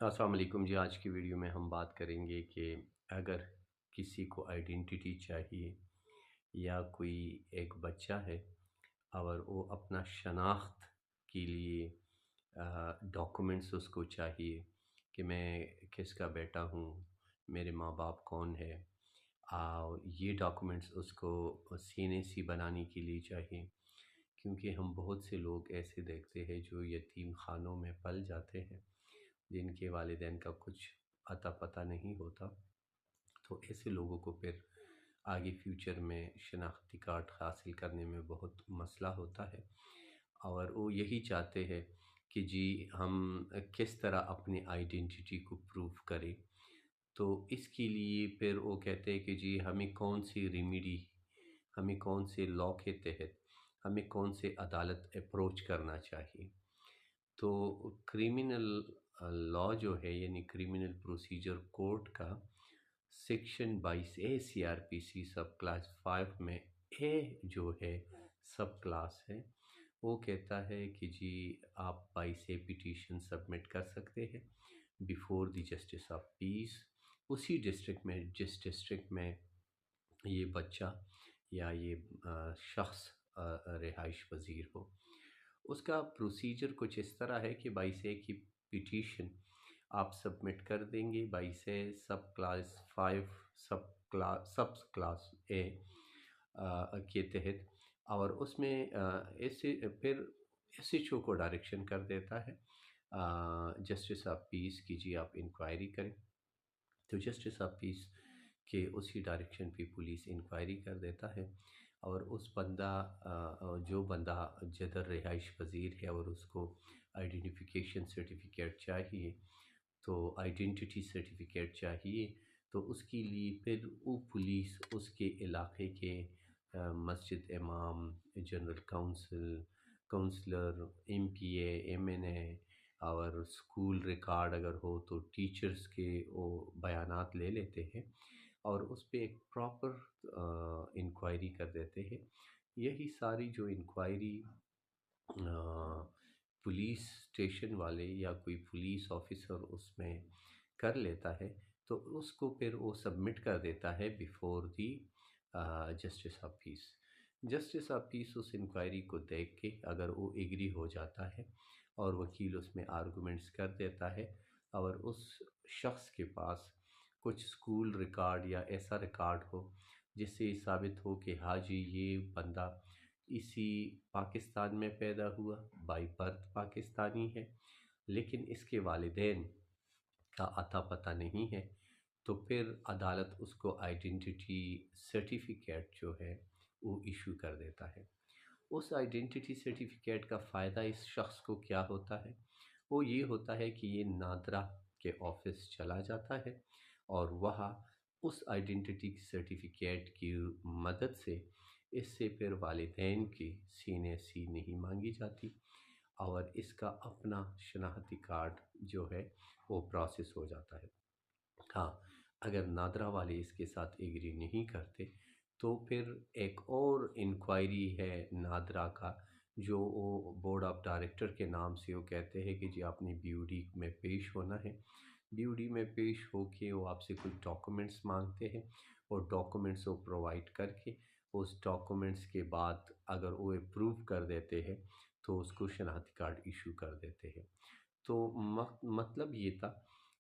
السلام علیکم جی، آج کی ویڈیو میں ہم بات کریں گے کہ اگر کسی کو آئیڈینٹی چاہیے یا کوئی ایک بچہ ہے اور وہ اپنا شناخت کے لیے ڈاکومنٹس اس کو چاہیے کہ میں کس کا بیٹا ہوں، میرے ماں باپ کون ہے، اور یہ ڈاکومنٹس اس کو سینے سی بنانے کے لیے چاہیے، کیونکہ ہم بہت سے لوگ ایسے دیکھتے ہیں جو یتیم خانوں میں پل جاتے ہیں، جن کے والدین کا کچھ اتا پتہ نہیں ہوتا، تو ایسے لوگوں کو پھر آگے فیوچر میں شناختی کارڈ حاصل کرنے میں بہت مسئلہ ہوتا ہے، اور وہ یہی چاہتے ہیں کہ جی ہم کس طرح اپنی آئیڈینٹی کو پروف کریں۔ تو اس کے لیے پھر وہ کہتے ہیں کہ جی ہمیں کون سی ریمیڈی، ہمیں کون سے لاء کے تحت، ہمیں کون سے عدالت اپروچ کرنا چاہیے۔ تو کریمنل لاء جو ہے، یعنی کریمنل پروسیجر کوڈ کا section 22A CRPC sub class 5 میں اے جو ہے سب کلاس ہے، وہ کہتا ہے کہ جی آپ 22A پٹیشن سبمٹ کر سکتے ہیں بیفور دی جسٹس آف پیس، اسی ڈسٹرکٹ میں جس ڈسٹرکٹ میں یہ بچہ یا یہ شخص رہائش پذیر ہو۔ اس کا پروسیجر کچھ اس طرح ہے کہ 22A کی پٹیشن آپ سبمٹ کر دیں گے 22A sub class 5 sub class A کے تحت، اور اس میں پھر SHO کو ڈائریکشن کر دیتا ہے جسٹس آف پیس کی جی آپ انکوائری کریں، تو جسٹس آف پیس کے اسی ڈائریکشن پہ پولیس انکوائری کر دیتا ہے، اور اس جو بندہ جدر رہائش پذیر ہے اور اس کو آئیڈینٹیفیکیشن سرٹیفکیٹ چاہیے، تو آئیڈینٹی سرٹیفکیٹ چاہیے، تو اس کے لیے پھر وہ پولیس اس کے علاقے کے مسجد امام، جنرل کونسلر، MPA MNA، اور اسکول ریکارڈ اگر ہو تو ٹیچرز کے وہ بیانات لے لیتے ہیں، اور اس پہ ایک پراپر انکوائری کر دیتے ہیں۔ یہی ساری جو انکوائری پولیس اسٹیشن والے یا کوئی پولیس آفیسر اس میں کر لیتا ہے، تو اس کو پھر وہ سبمٹ کر دیتا ہے before the justice of peace. Justice of peace اس انکوائری کو دیکھ کے اگر وہ ایگری ہو جاتا ہے اور وکیل اس میں آرگومنٹس کر دیتا ہے، اور اس شخص کے پاس کچھ اسکول ریکارڈ یا ایسا ریکارڈ ہو جس سے یہ ثابت ہو کہ ہاں جی یہ بندہ اسی پاکستان میں پیدا ہوا، بائی برتھ پاکستانی ہے، لیکن اس کے والدین کا اتا پتہ نہیں ہے، تو پھر عدالت اس کو آئیڈینٹی سرٹیفکیٹ جو ہے وہ ایشو کر دیتا ہے۔ اس آئیڈینٹی سرٹیفکیٹ کا فائدہ اس شخص کو کیا ہوتا ہے؟ وہ یہ ہوتا ہے کہ یہ نادرا کے آفس چلا جاتا ہے، اور وہاں اس آئیڈینٹی سرٹیفکیٹ کی مدد سے اس سے پھر والدین کی سینے سی نہیں مانگی جاتی، اور اس کا اپنا شناختی کارڈ جو ہے وہ پروسیس ہو جاتا ہے۔ ہاں، اگر نادرا والے اس کے ساتھ ایگری نہیں کرتے تو پھر ایک اور انکوائری ہے نادرا کا، جو وہ بورڈ آف ڈائریکٹر کے نام سے وہ کہتے ہیں کہ جی آپ نے BOD میں پیش ہونا ہے۔ BOD میں پیش ہو کے وہ آپ سے کچھ ڈاکومنٹس مانگتے ہیں، اور ڈاکومنٹس وہ پرووائڈ کر کے اس ڈاکومنٹس کے بعد اگر وہ اپروو کر دیتے ہیں تو اس کو شناختی کارڈ ایشو کر دیتے ہیں۔ تو مطلب یہ تھا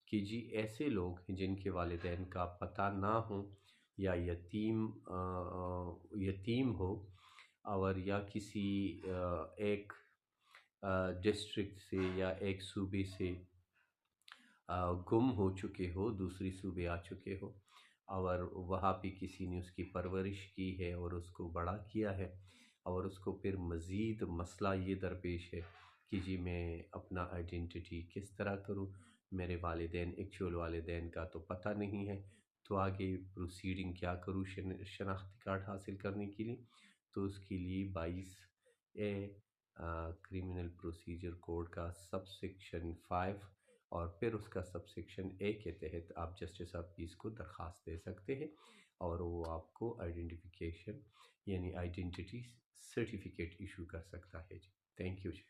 کہ جی ایسے لوگ جن کے والدین کا پتہ نہ ہو، یا یتیم ہو، اور یا کسی ایک ڈسٹرکٹ سے یا ایک صوبے سے گم ہو چکے ہو، دوسری صوبے آ چکے ہو، اور وہاں پہ کسی نے اس کی پرورش کی ہے اور اس کو بڑا کیا ہے، اور اس کو پھر مزید مسئلہ یہ درپیش ہے کہ جی میں اپنا آئیڈینٹی کس طرح کروں، میرے والدین ایکچوئل والدین کا تو پتہ نہیں ہے، تو آگے پروسیڈنگ کیا کروں شناختی کارڈ حاصل کرنے کے لیے، تو اس کے لیے 22A کریمنل پروسیجر کوڈ کا سب سیکشن 5 اور پھر اس کا سب سیکشن A کے تحت آپ جسٹس آف پیس کو درخواست دے سکتے ہیں، اور وہ آپ کو آئیڈینٹیفیکیشن یعنی آئیڈینٹی سرٹیفکیٹ ایشو کر سکتا ہے۔ جی تھینک یو جی۔